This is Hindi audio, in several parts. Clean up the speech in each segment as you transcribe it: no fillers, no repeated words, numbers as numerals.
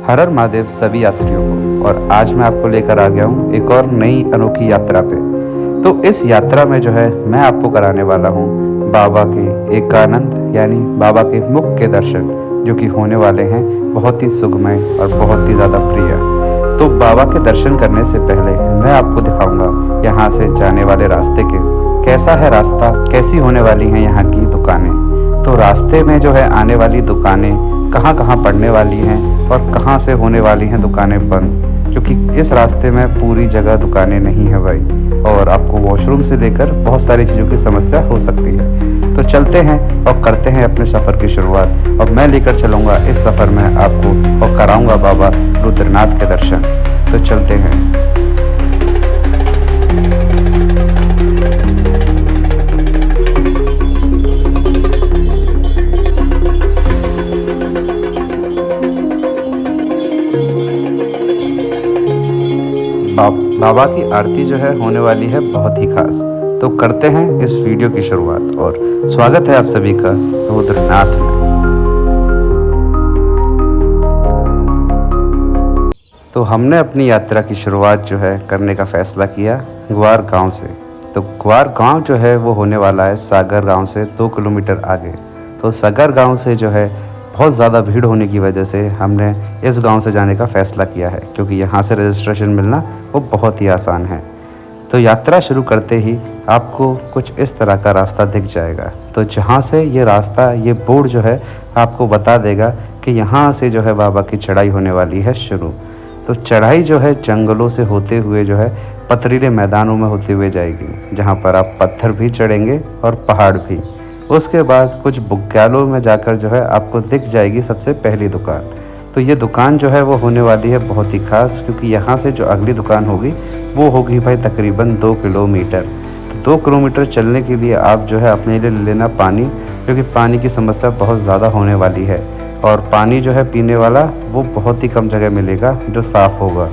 हर हर महादेव सभी यात्रियों को। और आज मैं आपको लेकर आ गया हूँ एक और नई अनोखी यात्रा पे। तो इस यात्रा में जो है मैं आपको कराने वाला हूँ बाबा के एकानंद यानी बाबा के मुख के दर्शन, जो कि होने वाले हैं बहुत ही सुखमय और बहुत ही ज़्यादा प्रिय। तो बाबा के दर्शन करने से पहले मैं आपको दिखाऊंगा यहाँ से जाने वाले रास्ते के कैसा है रास्ता, कैसी होने वाली हैं यहाँ की दुकानें। तो रास्ते में जो है आने वाली दुकानें कहाँ कहाँ पड़ने वाली हैं और कहाँ से होने वाली हैं दुकानें बंद, क्योंकि इस रास्ते में पूरी जगह दुकानें नहीं है भाई, और आपको वॉशरूम से लेकर बहुत सारी चीज़ों की समस्या हो सकती है। तो चलते हैं और करते हैं अपने सफ़र की शुरुआत। और मैं लेकर चलूँगा इस सफ़र में आपको और कराऊँगा बाबा रुद्रनाथ के दर्शन। तो चलते हैं। बाबा की आरती जो है होने वाली है बहुत ही खास। तो करते हैं इस वीडियो की शुरुआत और स्वागत है आप सभी का रुद्रनाथ में। तो हमने अपनी यात्रा की शुरुआत जो है करने का फैसला किया ग्वार गांव से। तो ग्वार गांव जो है वो होने वाला है सागर गांव से 2 किलोमीटर आगे। तो सागर गांव से जो है बहुत ज़्यादा भीड़ होने की वजह से हमने इस गांव से जाने का फ़ैसला किया है, क्योंकि यहाँ से रजिस्ट्रेशन मिलना वो बहुत ही आसान है। तो यात्रा शुरू करते ही आपको कुछ इस तरह का रास्ता दिख जाएगा। तो जहाँ से ये रास्ता, ये बोर्ड जो है आपको बता देगा कि यहाँ से जो है बाबा की चढ़ाई होने वाली है शुरू। तो चढ़ाई जो है जंगलों से होते हुए जो है पथरीले मैदानों में होते हुए जाएगी, जहाँ पर आप पत्थर भी चढ़ेंगे और पहाड़ भी। उसके बाद कुछ बुग्यालों में जाकर जो है आपको दिख जाएगी सबसे पहली दुकान। तो ये दुकान जो है वो होने वाली है बहुत ही खास, क्योंकि यहाँ से जो अगली दुकान होगी वो होगी भाई तकरीबन 2 किलोमीटर। तो 2 किलोमीटर चलने के लिए आप जो है अपने लिए ले लेना पानी, क्योंकि पानी की समस्या बहुत ज़्यादा होने वाली है। और पानी जो है पीने वाला वो बहुत ही कम जगह मिलेगा जो साफ़ होगा।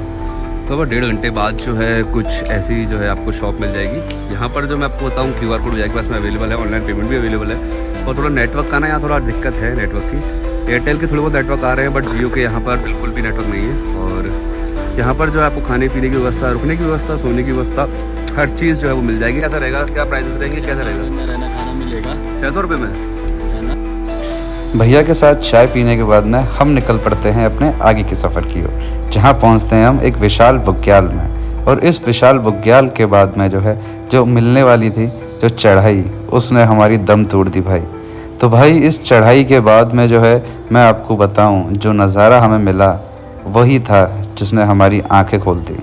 तो अब 1.5 घंटे बाद जो है कुछ ऐसी जो है आपको शॉप मिल जाएगी। यहाँ पर जो मैं आपको बताऊँ QR कोड भैया के पास में अवेलेबल है, ऑनलाइन पेमेंट भी अवेलेबल है। और थोड़ा नेटवर्क का ना यहाँ थोड़ा दिक्कत है नेटवर्क की। एयरटेल के थोड़े बहुत नेटवर्क आ रहे हैं, बट जियो के यहाँ पर बिल्कुल भी नेटवर्क नहीं है। और यहाँ पर जो है आपको खाने पीने की व्यवस्था, रुकने की व्यवस्था, सोने की व्यवस्था, हर चीज़ जो है वो मिल जाएगी। कैसा रहेगा, क्या प्राइसेस रहेंगे, कैसा रहेगा? रहना खाना मिलेगा 600 रुपये में। भैया के साथ चाय पीने के बाद में हम निकल पड़ते हैं अपने आगे के सफ़र की ओर, जहाँ पहुँचते हैं हम एक विशाल बुग्याल में। और इस विशाल बुग्याल के बाद में जो है जो मिलने वाली थी जो चढ़ाई, उसने हमारी दम तोड़ दी भाई। तो भाई इस चढ़ाई के बाद में जो है मैं आपको बताऊं, जो नज़ारा हमें मिला वही था जिसने हमारी आंखें खोल दी।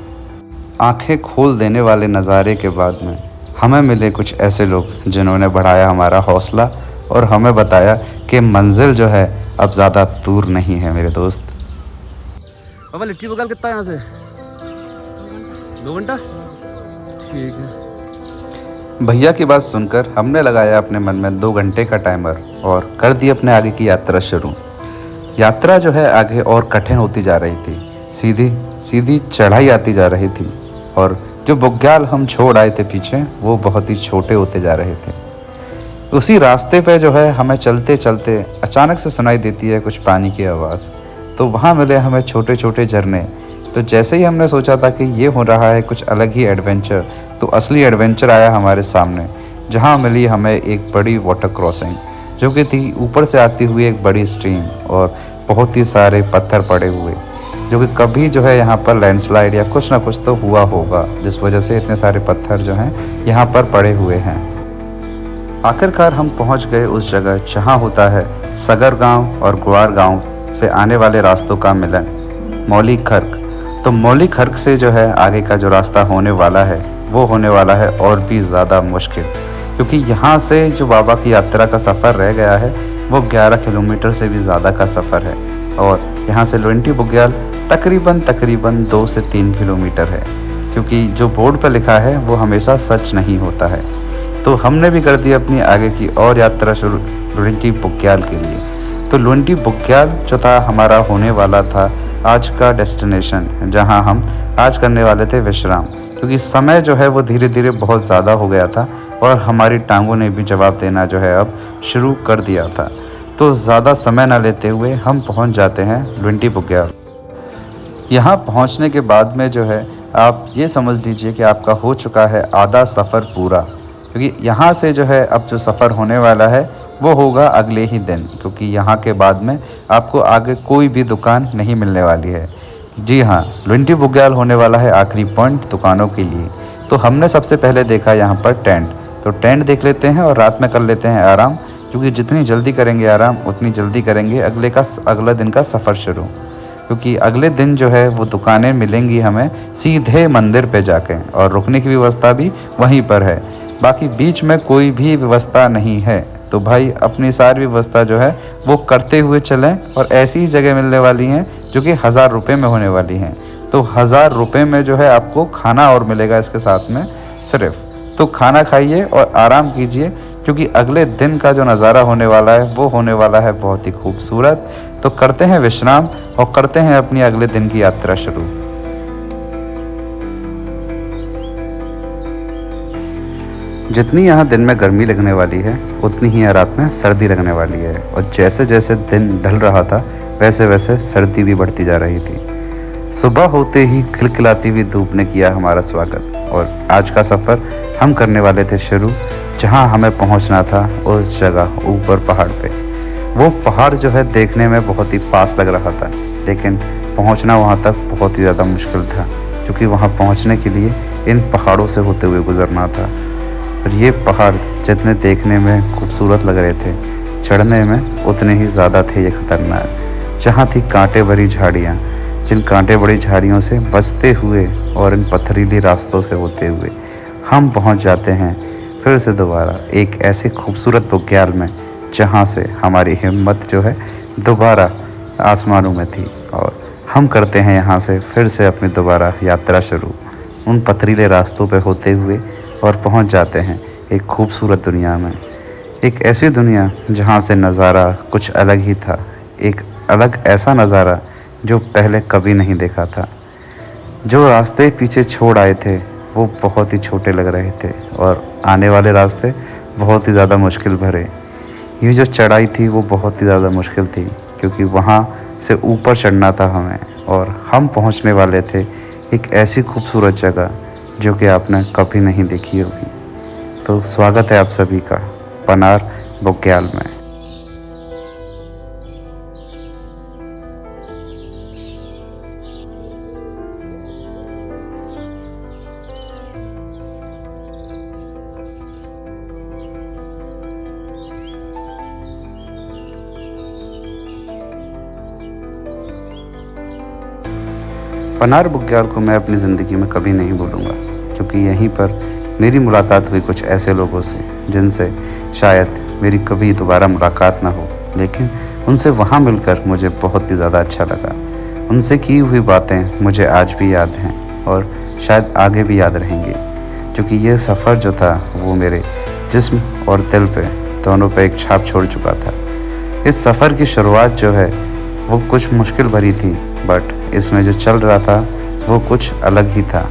आंखें खोल देने वाले नज़ारे के बाद में हमें मिले कुछ ऐसे लोग जिन्होंने बढ़ाया हमारा हौसला और हमें बताया कि मंजिल जो है अब ज़्यादा दूर नहीं है मेरे दोस्त। बाबा लिट्टी बुग्याल कितना है यहाँ से? 2 घंटा, ठीक है। भैया की बात सुनकर हमने लगाया अपने मन में 2 घंटे का टाइमर और कर दी अपने आगे की यात्रा शुरू। यात्रा जो है आगे और कठिन होती जा रही थी, सीधी सीधी चढ़ाई आती जा रही थी। और जो बुग्याल हम छोड़ आए थे पीछे वो बहुत ही छोटे होते जा रहे थे। उसी रास्ते पे जो है हमें चलते चलते अचानक से सुनाई देती है कुछ पानी की आवाज़। तो वहाँ मिले हमें छोटे छोटे झरने। तो जैसे ही हमने सोचा था कि ये हो रहा है कुछ अलग ही एडवेंचर, तो असली एडवेंचर आया हमारे सामने, जहाँ मिली हमें एक बड़ी वाटर क्रॉसिंग, जो कि थी ऊपर से आती हुई एक बड़ी स्ट्रीम और बहुत ही सारे पत्थर पड़े हुए, जो कि कभी जो है यहाँ पर लैंडस्लाइड या कुछ ना कुछ तो हुआ होगा, जिस वजह से इतने सारे पत्थर जो हैं यहाँ पर पड़े हुए हैं। आखिरकार हम पहुंच गए उस जगह जहां होता है सागर गांव और ग्वार गांव से आने वाले रास्तों का मिलन, मौली खर्क। तो मौली खर्क से जो है आगे का जो रास्ता होने वाला है वो होने वाला है और भी ज़्यादा मुश्किल, क्योंकि यहाँ से जो बाबा की यात्रा का सफ़र रह गया है वो 11 किलोमीटर से भी ज़्यादा का सफ़र है। और यहाँ से लोंटी बुग्याल तकरीबन 2 से 3 किलोमीटर है, क्योंकि जो बोर्ड पर लिखा है वो हमेशा सच नहीं होता है। तो हमने भी कर दी अपनी आगे की और यात्रा शुरू लोंटी बुग्याल के लिए। तो लोंटी बुग्याल जो था हमारा होने वाला था आज का डेस्टिनेशन, जहां हम आज करने वाले थे विश्राम, क्योंकि समय जो है वो धीरे धीरे बहुत ज़्यादा हो गया था और हमारी टांगों ने भी जवाब देना जो है अब शुरू कर दिया था। तो ज़्यादा समय ना लेते हुए हम पहुंच जाते हैं लोंटी बुग्याल। यहाँ पहुँचने के बाद में जो है आप ये समझ लीजिए कि आपका हो चुका है आधा सफ़र पूरा, क्योंकि यहाँ से जो है अब जो सफ़र होने वाला है वो होगा अगले ही दिन, क्योंकि यहाँ के बाद में आपको आगे कोई भी दुकान नहीं मिलने वाली है। जी हाँ, लुंडी बुग्याल होने वाला है आखिरी पॉइंट दुकानों के लिए। तो हमने सबसे पहले देखा यहाँ पर टेंट, तो टेंट देख लेते हैं और रात में कर लेते हैं आराम, क्योंकि जितनी जल्दी करेंगे आराम उतनी जल्दी करेंगे अगले दिन का सफ़र शुरू, क्योंकि अगले दिन जो है वो दुकानें मिलेंगी हमें सीधे मंदिर पे जाके, और रुकने की व्यवस्था भी वहीं पर है। बाकी बीच में कोई भी व्यवस्था नहीं है, तो भाई अपनी सारी व्यवस्था जो है वो करते हुए चलें। और ऐसी ही जगह मिलने वाली हैं जो कि 1000 रुपये में होने वाली हैं, तो 1000 रुपये में जो है आपको खाना और मिलेगा इसके साथ में सिर्फ। तो खाना खाइए और आराम कीजिए, क्योंकि अगले दिन का जो नज़ारा होने वाला है वो होने वाला है बहुत ही खूबसूरत। तो करते हैं विश्राम और करते हैं अपनी अगले दिन की यात्रा शुरू। जितनी यहाँ दिन में गर्मी लगने वाली है उतनी ही यहाँ रात में सर्दी लगने वाली है, और जैसे जैसे दिन ढल रहा था वैसे वैसे सर्दी भी बढ़ती जा रही थी। सुबह होते ही खिलखिलाती हुई धूप ने किया हमारा स्वागत, और आज का सफ़र हम करने वाले थे शुरू। जहाँ हमें पहुँचना था उस जगह ऊपर पहाड़ पे। वो पहाड़ जो है देखने में बहुत ही पास लग रहा था, लेकिन पहुँचना वहाँ तक बहुत ही ज़्यादा मुश्किल था, क्योंकि वहाँ पहुँचने के लिए इन पहाड़ों से होते हुए गुजरना था। और ये पहाड़ जितने देखने में खूबसूरत लग रहे थे, चढ़ने में उतने ही ज़्यादा थे ये खतरनाक। जहाँ थी कांटे भरी झाड़ियाँ, जिन कांटे भरी झाड़ियों से बचते हुए और इन पथरीली रास्तों से होते हुए हम पहुँच जाते हैं फिर से दोबारा एक ऐसे खूबसूरत बुग्याल में, जहाँ से हमारी हिम्मत जो है दोबारा आसमानों में थी। और हम करते हैं यहाँ से फिर से अपनी दोबारा यात्रा शुरू, उन पथरीले रास्तों पे होते हुए, और पहुँच जाते हैं एक खूबसूरत दुनिया में। एक ऐसी दुनिया जहाँ से नज़ारा कुछ अलग ही था, एक अलग ऐसा नज़ारा जो पहले कभी नहीं देखा था। जो रास्ते पीछे छोड़ आए थे वो बहुत ही छोटे लग रहे थे, और आने वाले रास्ते बहुत ही ज़्यादा मुश्किल भरे। ये जो चढ़ाई थी वो बहुत ही ज़्यादा मुश्किल थी, क्योंकि वहाँ से ऊपर चढ़ना था हमें, और हम पहुँचने वाले थे एक ऐसी खूबसूरत जगह जो कि आपने कभी नहीं देखी होगी। तो स्वागत है आप सभी का पनार बुग्याल में। पनार बुग्याल को मैं अपनी ज़िंदगी में कभी नहीं भूलूंगा, क्योंकि यहीं पर मेरी मुलाकात हुई कुछ ऐसे लोगों से जिनसे शायद मेरी कभी दोबारा मुलाकात ना हो, लेकिन उनसे वहाँ मिलकर मुझे बहुत ही ज़्यादा अच्छा लगा। उनसे की हुई बातें मुझे आज भी याद हैं और शायद आगे भी याद रहेंगी, क्योंकि ये सफ़र जो था वो मेरे जिस्म और दिल पे दोनों पे एक छाप छोड़ चुका था। इस सफ़र की शुरुआत जो है वो कुछ मुश्किल भरी थी, बट इसमें जो चल रहा था वो कुछ अलग ही था,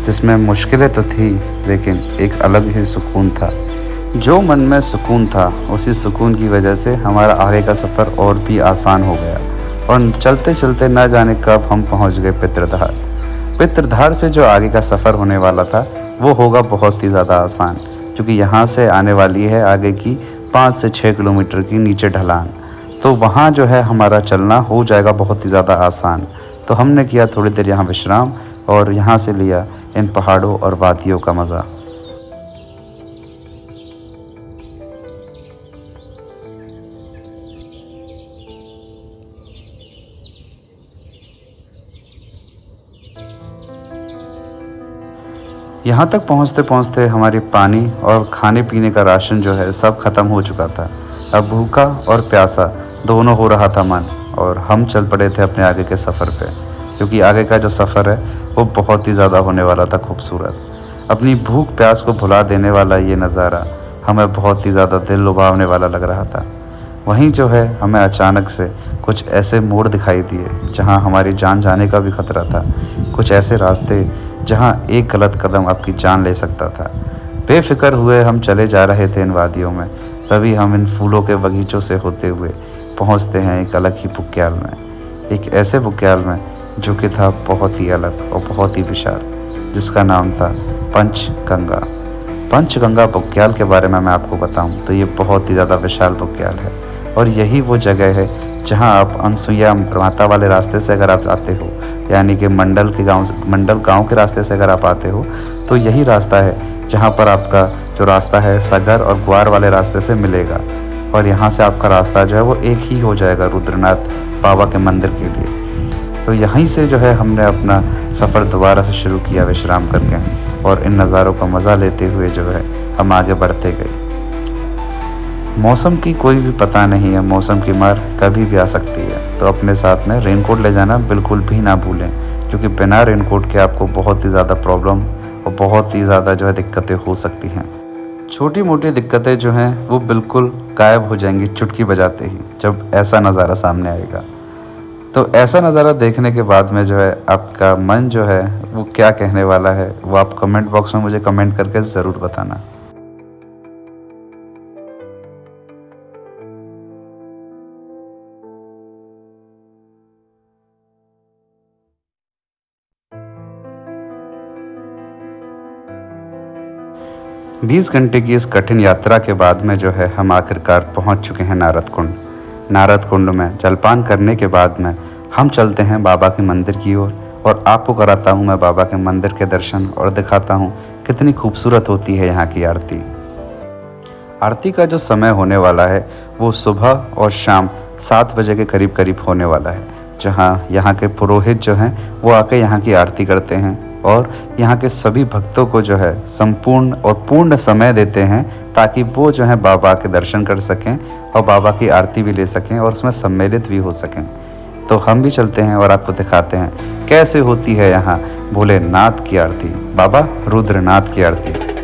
जिसमें मुश्किलें तो थी लेकिन एक अलग ही सुकून था। जो मन में सुकून था उसी सुकून की वजह से हमारा आगे का सफ़र और भी आसान हो गया, और चलते चलते ना जाने कब हम पहुंच गए पितृधार। पितृधार से जो आगे का सफ़र होने वाला था वो होगा बहुत ही ज़्यादा आसान, क्योंकि यहाँ से आने वाली है आगे की 5 से 6 किलोमीटर की नीचे ढलान। तो वहाँ जो है हमारा चलना हो जाएगा बहुत ही ज़्यादा आसान। तो हमने किया थोड़ी देर यहाँ विश्राम, और यहाँ से लिया इन पहाड़ों और वादियों का मज़ा। यहाँ तक पहुँचते पहुँचते हमारी पानी और खाने पीने का राशन जो है सब ख़त्म हो चुका था। अब भूखा और प्यासा दोनों हो रहा था मन, और हम चल पड़े थे अपने आगे के सफ़र पे, क्योंकि आगे का जो सफ़र है वो बहुत ही ज़्यादा होने वाला था खूबसूरत। अपनी भूख प्यास को भुला देने वाला ये नज़ारा हमें बहुत ही ज़्यादा दिल लुभावने वाला लग रहा था। वहीं जो है हमें अचानक से कुछ ऐसे मोड़ दिखाई दिए जहां हमारी जान जाने का भी खतरा था, कुछ ऐसे रास्ते जहां एक गलत कदम आपकी जान ले सकता था। बेफिक्र हुए हम चले जा रहे थे इन वादियों में, तभी हम इन फूलों के बगीचों से होते हुए पहुंचते हैं एक अलग ही बुग्याल में, एक ऐसे बुग्याल में जो कि था बहुत ही अलग और बहुत ही विशाल, जिसका नाम था पंचगंगा। पंचगंगा बुग्याल के बारे में मैं आपको बताऊं तो ये बहुत ही ज़्यादा विशाल बुग्याल है, और यही वो जगह है जहां आप अनसुईया माता वाले रास्ते से अगर आप आते हो, यानी कि मंडल गांव के रास्ते से अगर आप आते हो, तो यही रास्ता है जहां पर आपका जो रास्ता है सगर और ग्वार वाले रास्ते से मिलेगा, और यहाँ से आपका रास्ता जो है वो एक ही हो जाएगा रुद्रनाथ बाबा के मंदिर के लिए। तो यहीं से जो है हमने अपना सफ़र दोबारा से शुरू किया विश्राम करके, और इन नज़ारों का मज़ा लेते हुए जो है हम आगे बढ़ते गए। मौसम की कोई भी पता नहीं है, मौसम की मार कभी भी आ सकती है, तो अपने साथ में रेनकोट ले जाना बिल्कुल भी ना भूलें, क्योंकि बिना रेनकोट के आपको बहुत ही ज़्यादा प्रॉब्लम और बहुत ही ज़्यादा जो है दिक्कतें हो सकती हैं। छोटी मोटी दिक्कतें जो हैं वो बिल्कुल गायब हो जाएंगी चुटकी बजाते ही, जब ऐसा नज़ारा सामने आएगा। तो ऐसा नज़ारा देखने के बाद में जो है आपका मन जो है वो क्या कहने वाला है, वो आप कमेंट बॉक्स में मुझे कमेंट करके ज़रूर बताना। बीस घंटे की इस कठिन यात्रा के बाद में जो है हम आखिरकार पहुंच चुके हैं नारद कुंड। नारद कुंड में जलपान करने के बाद में हम चलते हैं बाबा के मंदिर की ओर, और आपको कराता हूं मैं बाबा के मंदिर के दर्शन और दिखाता हूं कितनी खूबसूरत होती है यहाँ की आरती। आरती का जो समय होने वाला है वो सुबह और शाम 7 बजे के करीब करीब होने वाला है, जहाँ यहाँ के पुरोहित जो हैं वो आके यहाँ की आरती करते हैं, और यहाँ के सभी भक्तों को जो है संपूर्ण और पूर्ण समय देते हैं, ताकि वो जो है बाबा के दर्शन कर सकें और बाबा की आरती भी ले सकें और उसमें सम्मिलित भी हो सकें। तो हम भी चलते हैं और आपको दिखाते हैं कैसे होती है यहाँ भोलेनाथ की आरती, बाबा रुद्रनाथ की आरती।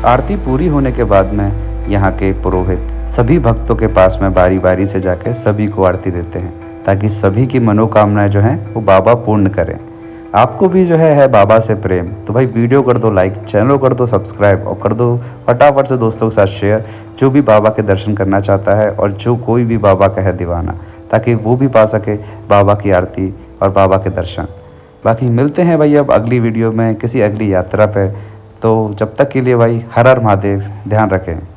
आरती पूरी होने के बाद में यहाँ के पुरोहित सभी भक्तों के पास में बारी बारी से जाकर सभी को आरती देते हैं, ताकि सभी की मनोकामनाएं जो हैं वो बाबा पूर्ण करें। आपको भी जो है बाबा से प्रेम, तो भाई वीडियो कर दो लाइक, चैनल कर दो सब्सक्राइब, और कर दो फटाफट से दोस्तों के साथ शेयर, जो भी बाबा के दर्शन करना चाहता है और जो कोई भी बाबा का है दीवाना, ताकि वो भी पा सके बाबा की आरती और बाबा के दर्शन। बाकी मिलते हैं भाई अब अगली वीडियो में किसी अगली यात्रा पे। तो जब तक के लिए भाई हर हर महादेव, ध्यान रखें।